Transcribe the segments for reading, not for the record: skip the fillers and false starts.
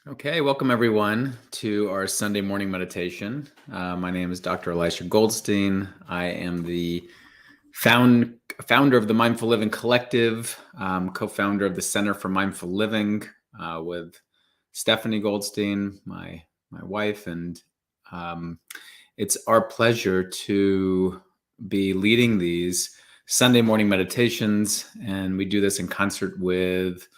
Okay, welcome everyone to our Sunday morning meditation. My name is Dr. Elisha Goldstein. I am the founder of the Mindful Living Collective, co-founder of the Center for Mindful Living with Stephanie Goldstein, my wife, and it's our pleasure to be leading these Sunday morning meditations, and we do this in concert with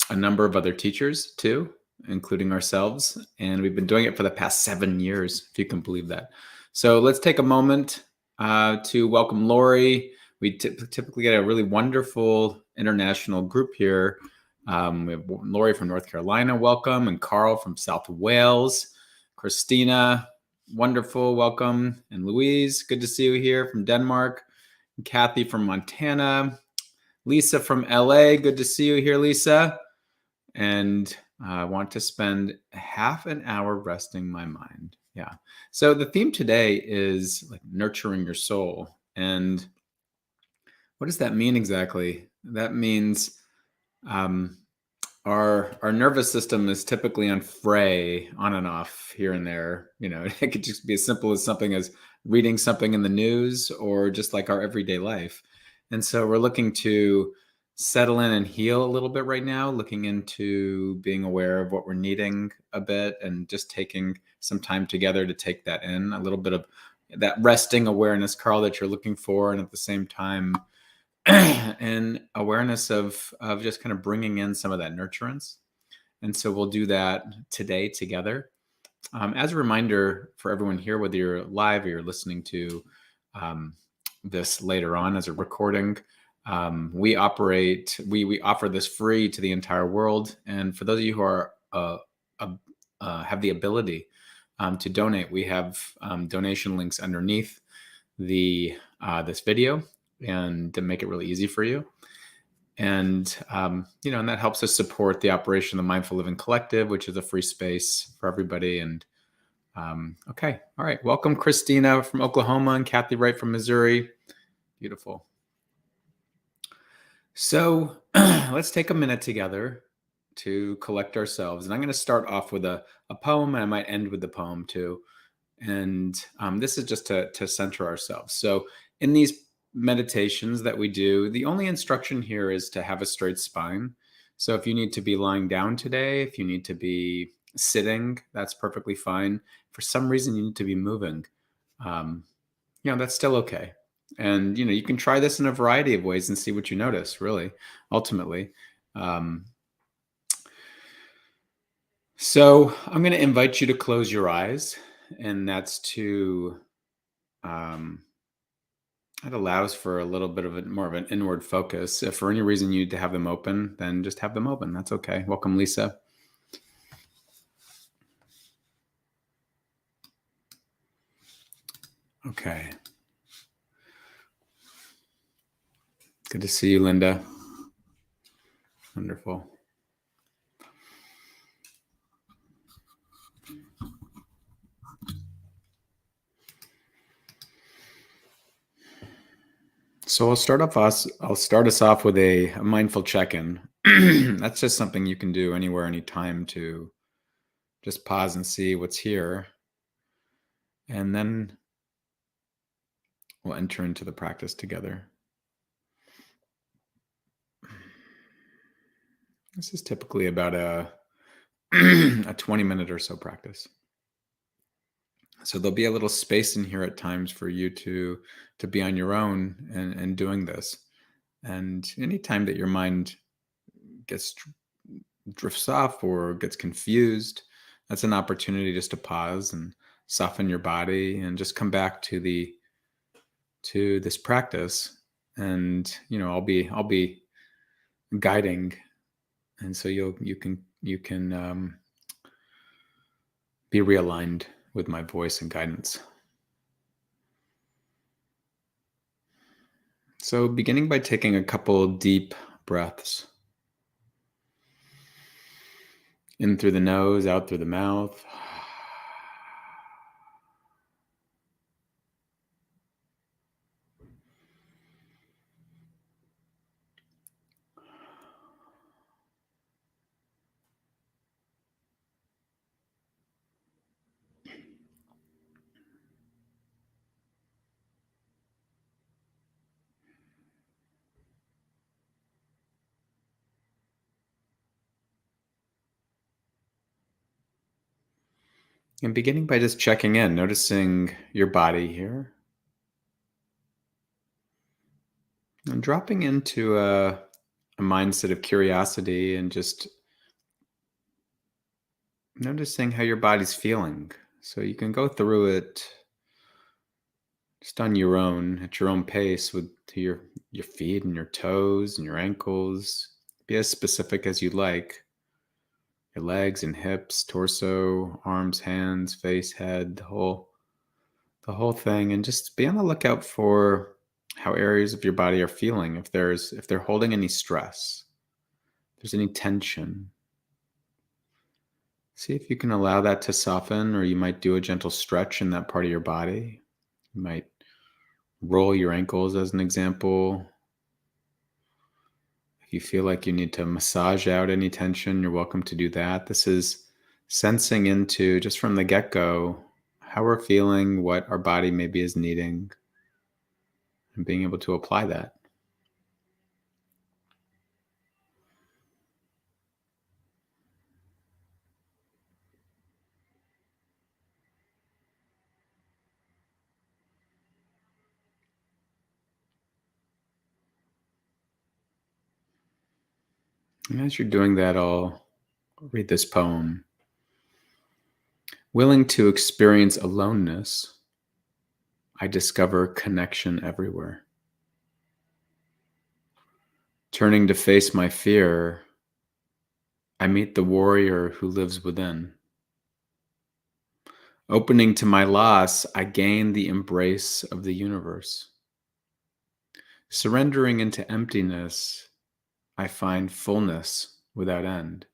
a number of other teachers too, including ourselves. And we've been doing it for the past 7 years, if you can believe that. So let's take a moment to welcome Lori. We typically get a really wonderful international group here. We have Lori from North Carolina, welcome, and Carl from South Wales. Christina, wonderful, welcome. And Louise, good to see you here from Denmark. And Kathy from Montana. Lisa from LA, good to see you here, Lisa. And I want to spend half an hour resting my mind. Yeah. So the theme today is like nurturing your soul. And what does that mean exactly? That means our nervous system is typically on fray, on and off, here and there. You know, it could just be as simple as something as reading something in the news or just like our everyday life. And so we're looking to settle in and heal a little bit right now, looking into being aware of what we're needing a bit and just taking some time together to take that in, a little bit of that resting awareness, Carl, that you're looking for. And at the same time, and awareness of just kind of bringing in some of that nurturance. And so we'll do that today together. As a reminder for everyone here, whether you're live or you're listening to this later on as a recording, we offer this free to the entire world. And for those of you who are have the ability to donate, we have donation links underneath the this video, and to make it really easy for you. And and that helps us support the operation of the Mindful Living Collective, which is a free space for everybody. And okay, all right, welcome Christina from Oklahoma and Kathy Wright from Missouri. Beautiful. So let's take a minute together to collect ourselves. And I'm going to start off with a poem, and I might end with the poem too. And this is just to center ourselves. So in these meditations that we do, the only instruction here is to have a straight spine. So if you need to be lying down today, if you need to be sitting, that's perfectly fine. For some reason you need to be moving, that's still okay. And you can try this in a variety of ways and see what you notice, really, ultimately. So I'm going to invite you to close your eyes, and that's to it allows for a little bit of more of an inward focus. If for any reason you need to have them open, then just have them open. That's okay. Welcome, Lisa. Okay. Good to see you, Linda. Wonderful. So I'll start us off with a mindful check-in. That's just something you can do anywhere, anytime, to just pause and see what's here. And then we'll enter into the practice together. This is typically about a 20-minute or so practice. So there'll be a little space in here at times for you to be on your own and doing this. And anytime that your mind drifts off or gets confused, that's an opportunity just to pause and soften your body and just come back to this practice. And I'll be guiding, and so you can be realigned with my voice and guidance. So beginning by taking a couple deep breaths in through the nose, out through the mouth. And beginning by just checking in, noticing your body here, and dropping into a mindset of curiosity and just noticing how your body's feeling. So you can go through it just on your own, at your own pace, with to your feet and your toes and your ankles. Be as specific as you like. Your legs and hips, torso, arms, hands, face, head, the whole thing, and just be on the lookout for how areas of your body are feeling. If they're holding any stress, if there's any tension, see if you can allow that to soften, or you might do a gentle stretch in that part of your body. You might roll your ankles as an example. If you feel like you need to massage out any tension, you're welcome to do that. This is sensing into, just from the get-go, how we're feeling, what our body maybe is needing, and being able to apply that. And as you're doing that, I'll read this poem. Willing to experience aloneness, I discover connection everywhere. Turning to face my fear, I meet the warrior who lives within. Opening to my loss, I gain the embrace of the universe. Surrendering into emptiness, I find fullness without end.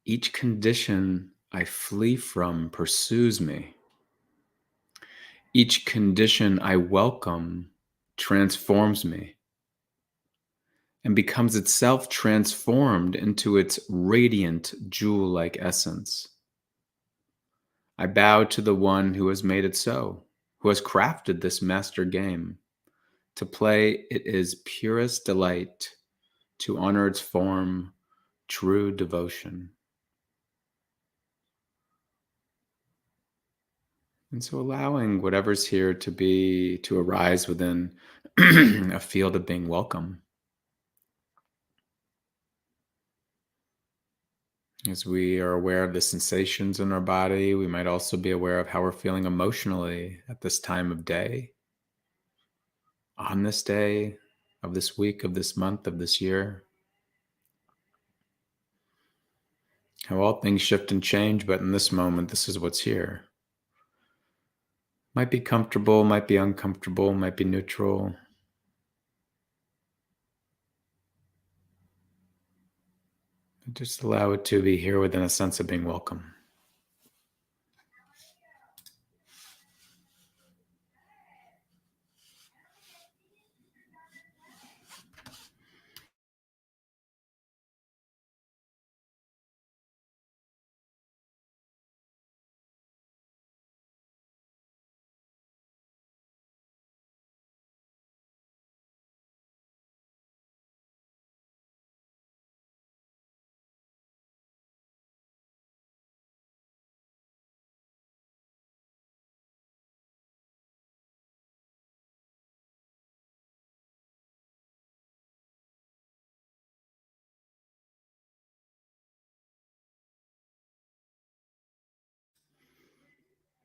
Each condition I flee from pursues me. Each condition I welcome transforms me and becomes itself transformed into its radiant jewel-like essence. I bow to the one who has made it so, who has crafted this master game. To play it is purest delight, to honor its form, true devotion. And so allowing whatever's here to arise within a field of being welcome. As we are aware of the sensations in our body, we might also be aware of how we're feeling emotionally at this time of day, on this day, of this week, of this month, of this year. How all things shift and change, but in this moment, this is what's here. Might be comfortable, might be uncomfortable, might be neutral. Just allow it to be here within a sense of being welcome.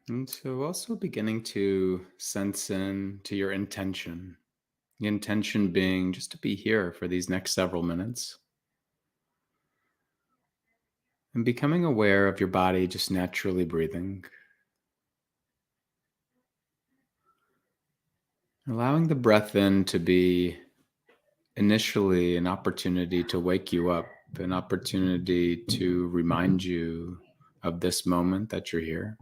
And so also beginning to sense in to your intention. The intention being just to be here for these next several minutes and becoming aware of your body just naturally breathing. Allowing the breath in to be initially an opportunity to wake you up, an opportunity to remind you of this moment that you're here.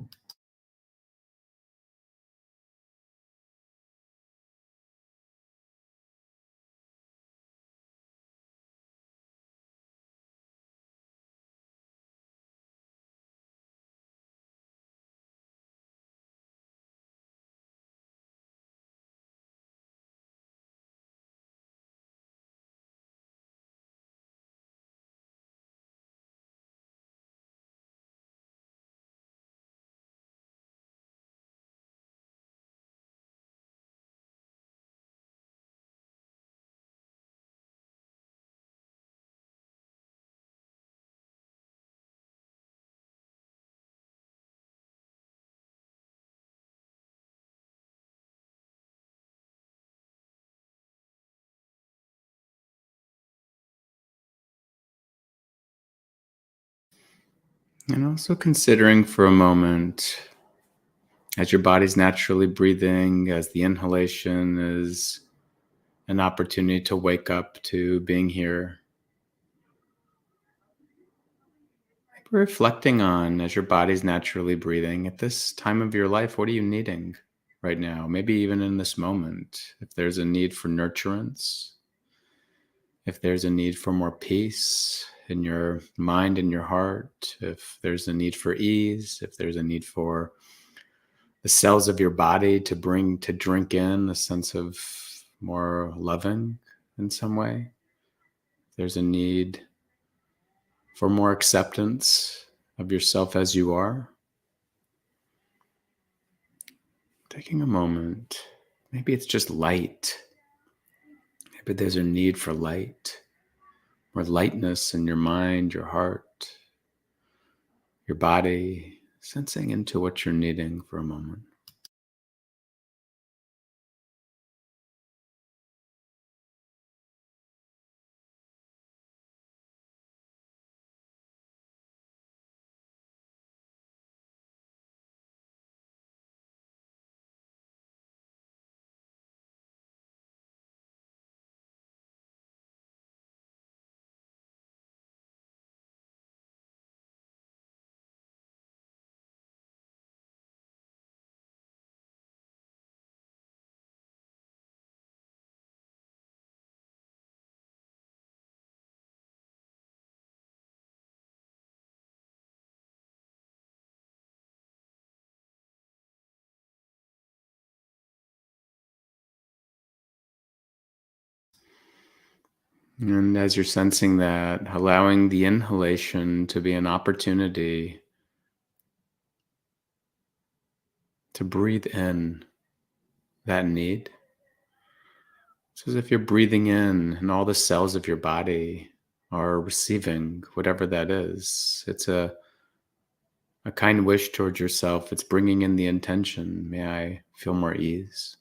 And also considering for a moment, as your body's naturally breathing, as the inhalation is an opportunity to wake up to being here, reflecting on as your body's naturally breathing at this time of your life, what are you needing right now? Maybe even in this moment, if there's a need for nurturance, if there's a need for more peace in your mind and your heart, if there's a need for ease, if there's a need for the cells of your body to drink in a sense of more loving in some way, if there's a need for more acceptance of yourself as you are, taking a moment. Maybe it's just light. Maybe there's a need for light, more lightness in your mind, your heart, your body, sensing into what you're needing for a moment. And as you're sensing that, allowing the inhalation to be an opportunity to breathe in that need. It's as if you're breathing in and all the cells of your body are receiving whatever that is. It's a kind wish towards yourself. It's bringing in the intention. May I feel more ease,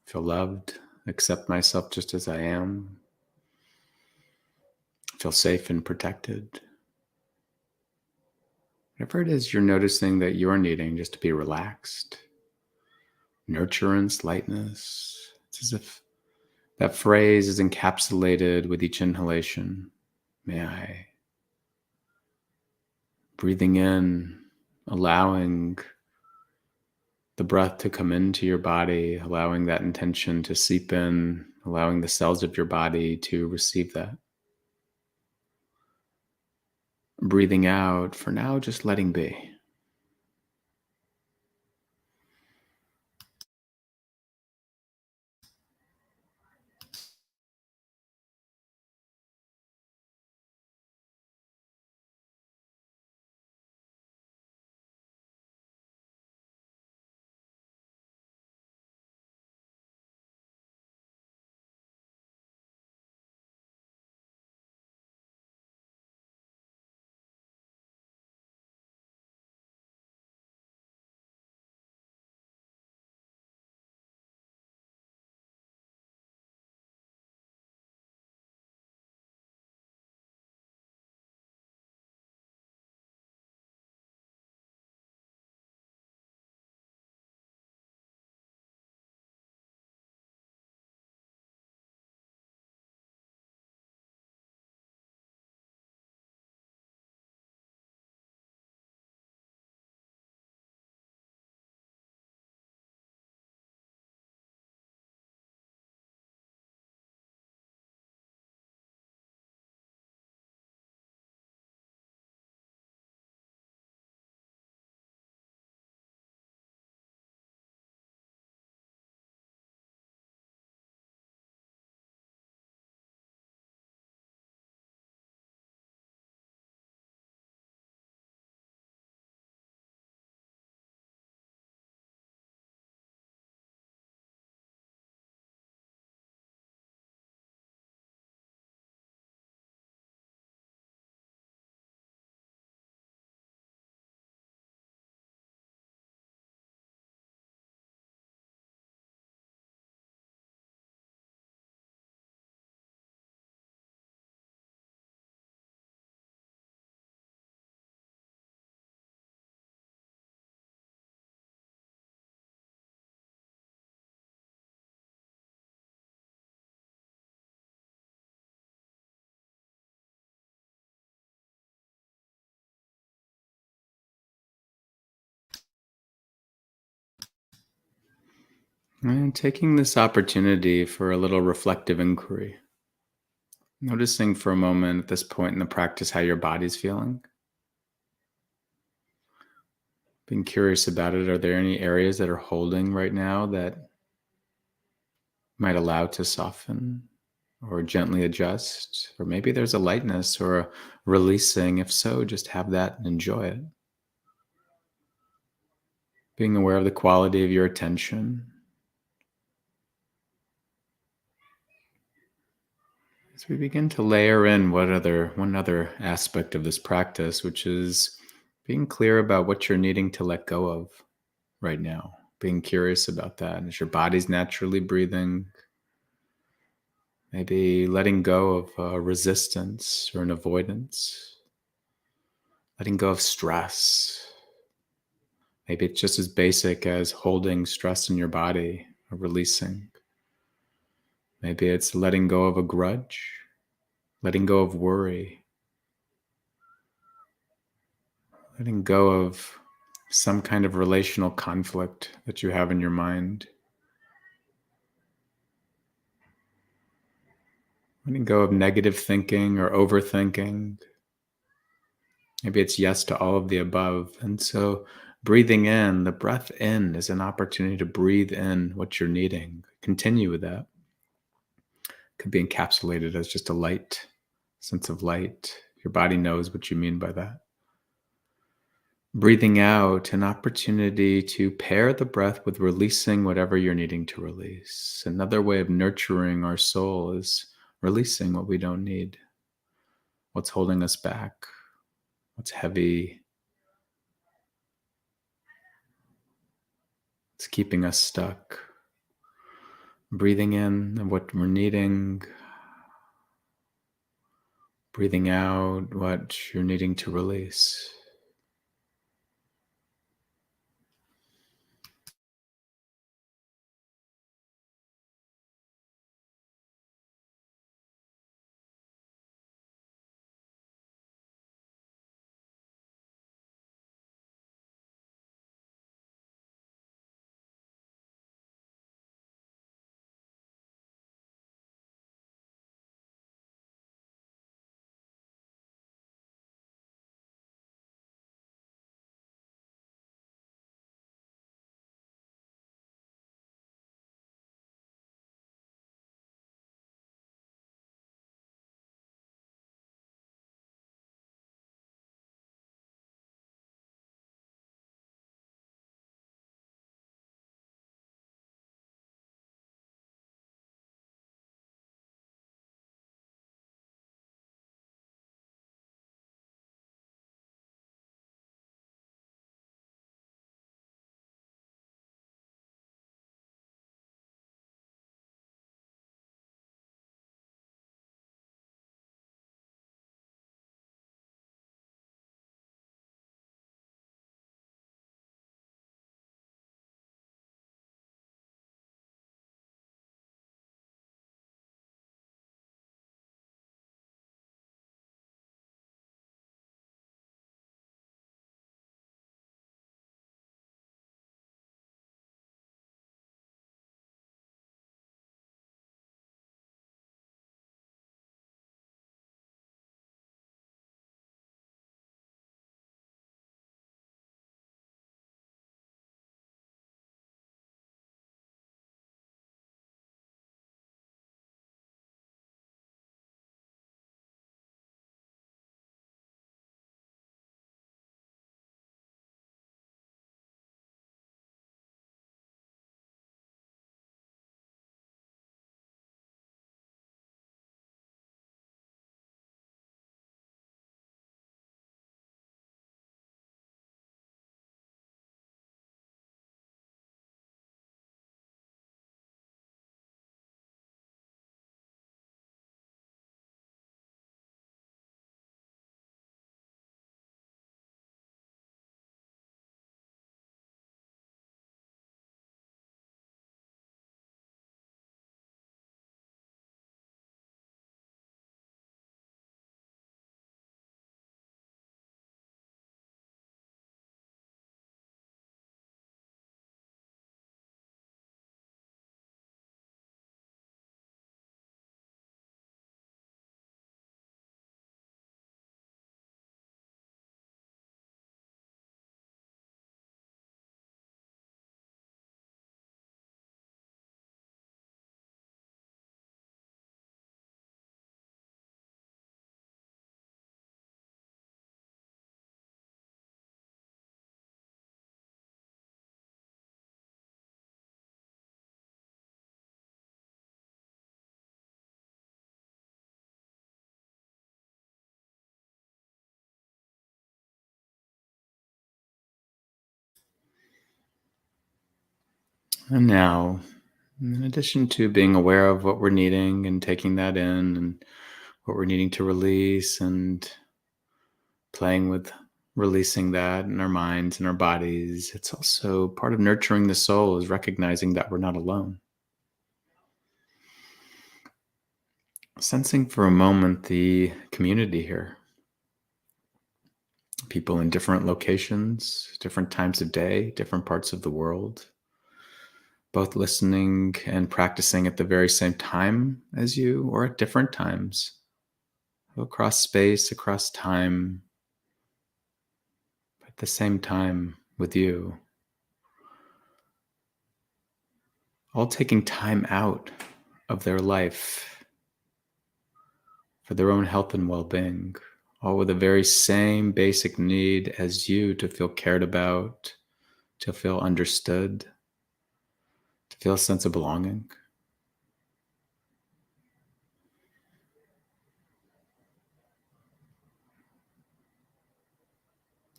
feel loved, accept myself just as I am, feel safe and protected. Whatever it is you're noticing that you're needing, just to be relaxed, nurturance, lightness. It's as if that phrase is encapsulated with each inhalation. May I. Breathing in, allowing the breath to come into your body, allowing that intention to seep in, allowing the cells of your body to receive that. Breathing out, for now, just letting be. And taking this opportunity for a little reflective inquiry, noticing for a moment at this point in the practice how your body's feeling, being curious about it. Are there any areas that are holding right now that might allow to soften or gently adjust? Or maybe there's a lightness or a releasing. If so, just have that and enjoy it. Being aware of the quality of your attention as we begin to layer in one other aspect of this practice, which is being clear about what you're needing to let go of right now. Being curious about that. As your body's naturally breathing, maybe letting go of resistance or an avoidance, letting go of stress. Maybe it's just as basic as holding stress in your body or releasing. Maybe it's letting go of a grudge, letting go of worry, letting go of some kind of relational conflict that you have in your mind, letting go of negative thinking or overthinking. Maybe it's yes to all of the above. And so breathing in, the breath in is an opportunity to breathe in what you're needing. Continue with that. Could be encapsulated as just a light, sense of light. Your body knows what you mean by that. Breathing out, an opportunity to pair the breath with releasing whatever you're needing to release. Another way of nurturing our soul is releasing what we don't need, what's holding us back, what's heavy, it's keeping us stuck. Breathing in what we're needing, breathing out what you're needing to release. And now, in addition to being aware of what we're needing and taking that in and what we're needing to release and playing with releasing that in our minds and our bodies, it's also part of nurturing the soul is recognizing that we're not alone. Sensing for a moment the community here. People in different locations, different times of day, different parts of the world, both listening and practicing at the very same time as you or at different times, across space, across time, at the same time with you, all taking time out of their life for their own health and well-being, all with the very same basic need as you to feel cared about, to feel understood, to feel a sense of belonging.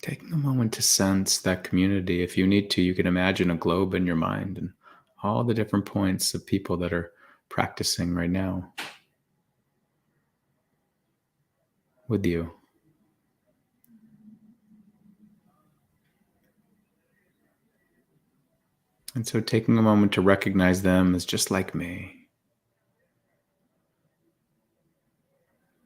Taking a moment to sense that community. If you need to, you can imagine a globe in your mind and all the different points of people that are practicing right now with you. And so taking a moment to recognize them as just like me.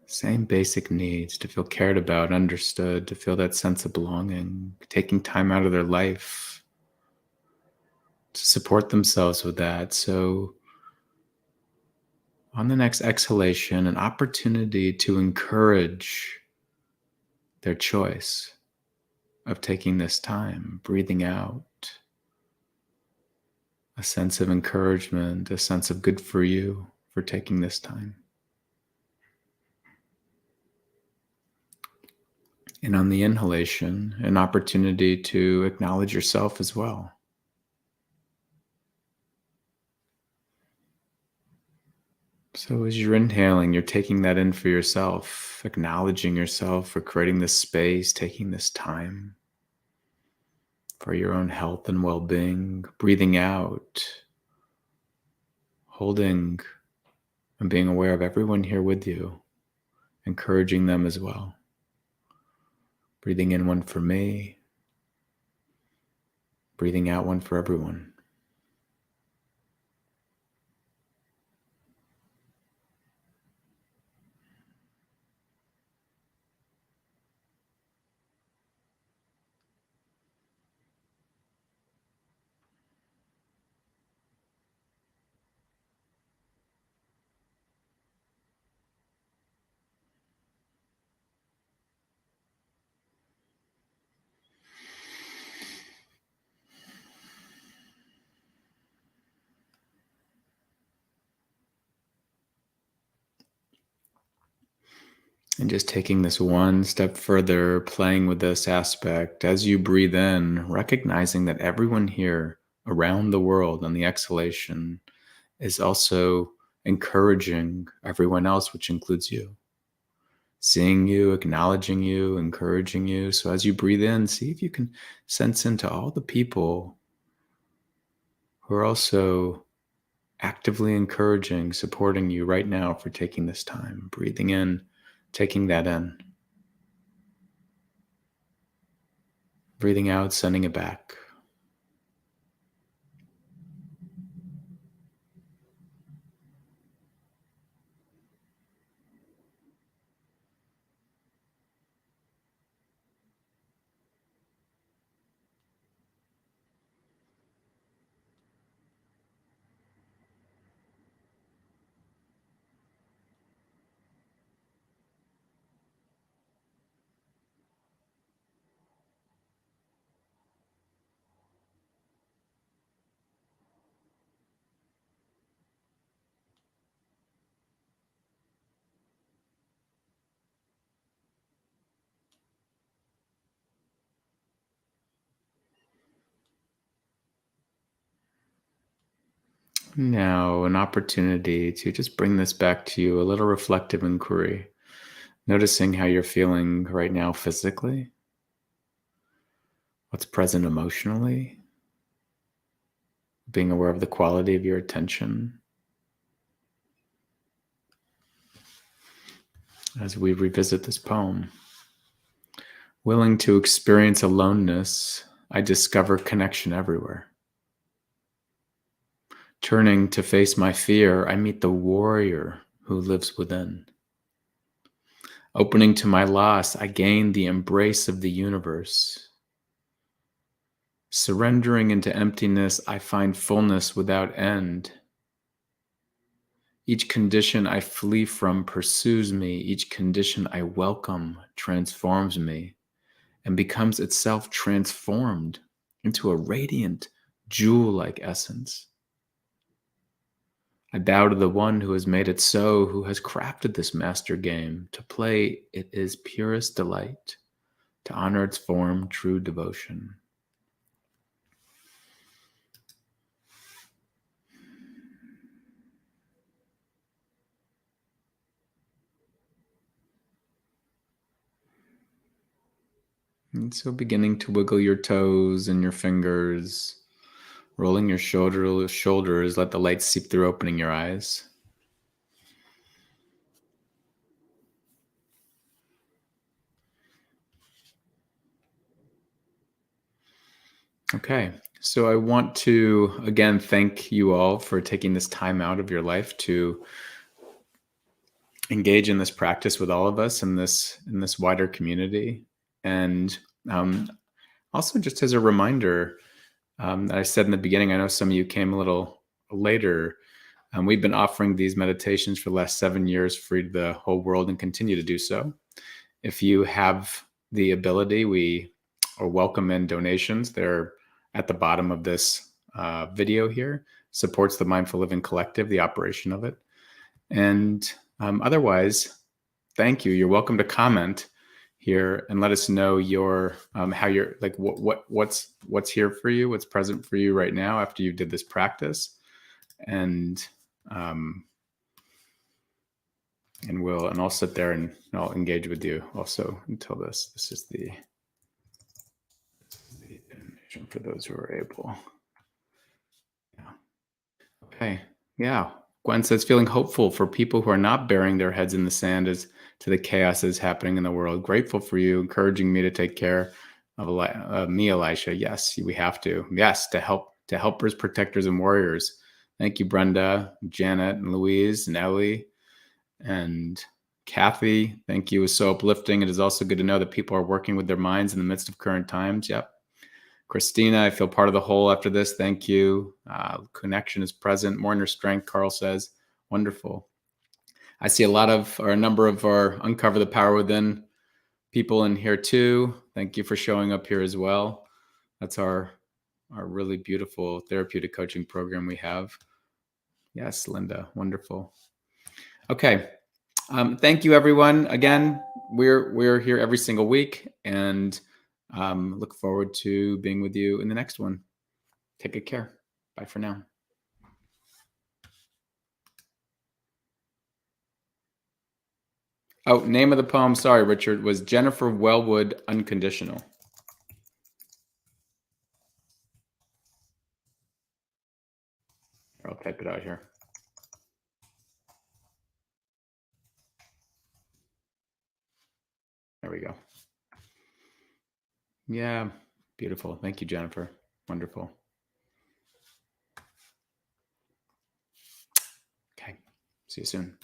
Same basic needs to feel cared about, understood, to feel that sense of belonging, taking time out of their life to support themselves with that. So on the next exhalation, an opportunity to encourage their choice of taking this time, breathing out, a sense of encouragement, a sense of good for you for taking this time. And on the inhalation, an opportunity to acknowledge yourself as well. So as you're inhaling, you're taking that in for yourself, acknowledging yourself for creating this space, taking this time for your own health and well-being, breathing out, holding and being aware of everyone here with you, encouraging them as well. Breathing in one for me, breathing out one for everyone. And just taking this one step further, playing with this aspect as you breathe in, recognizing that everyone here around the world on the exhalation is also encouraging everyone else, which includes you. Seeing you, acknowledging you, encouraging you. So as you breathe in, see if you can sense into all the people who are also actively encouraging, supporting you right now for taking this time, breathing in, taking that in. Breathing out, sending it back. Now, an opportunity to just bring this back to you, a little reflective inquiry, noticing how you're feeling right now physically, what's present emotionally, being aware of the quality of your attention as we revisit this poem. Willing to experience aloneness, I discover connection everywhere. Turning to face my fear, I meet the warrior who lives within. Opening to my loss, I gain the embrace of the universe. Surrendering into emptiness, I find fullness without end. Each condition I flee from pursues me. Each condition I welcome transforms me and becomes itself transformed into a radiant, jewel-like essence. I bow to the one who has made it so, who has crafted this master game. To play it is purest delight, to honor its form, true devotion. And so beginning to wiggle your toes and your fingers, rolling your shoulders, let the light seep through, opening your eyes. Okay, so I want to, again, thank you all for taking this time out of your life to engage in this practice with all of us in this wider community. And also just as a reminder, that I said in the beginning, I know some of you came a little later. We've been offering these meditations for the last 7 years free to the whole world and continue to do so. If you have the ability, we welcome in donations. They're at the bottom of this video here. Supports the Mindful Living Collective, the operation of it. And otherwise, thank you. You're welcome to comment here and let us know your how you're like what's here for you, what's present for you right now after you did this practice, and I'll sit there and I'll engage with you also until this is the animation for those who are able. Yeah. Okay. Yeah. Gwen says, feeling hopeful for people who are not burying their heads in the sand as to the chaos that is happening in the world. Grateful for you, encouraging me to take care of me, Elisha. Yes, we have to. Yes, to helpers, protectors, and warriors. Thank you, Brenda, Janet, and Louise, and Ellie, and Kathy. Thank you. It was so uplifting. It is also good to know that people are working with their minds in the midst of current times. Yep. Christina, I feel part of the whole after this. Thank you. Connection is present. More inner strength, Carl says. Wonderful. I see a number of our Uncover the Power Within people in here too. Thank you for showing up here as well. That's our really beautiful therapeutic coaching program we have. Yes, Linda. Wonderful. Okay. Thank you, everyone. Again, we're here every single week, and look forward to being with you in the next one. Take good care. Bye for now. Oh, name of the poem, sorry, Richard, was Jennifer Welwood, Unconditional. I'll type it out here. There we go. Yeah, beautiful. Thank you, Jennifer. Wonderful. Okay, see you soon.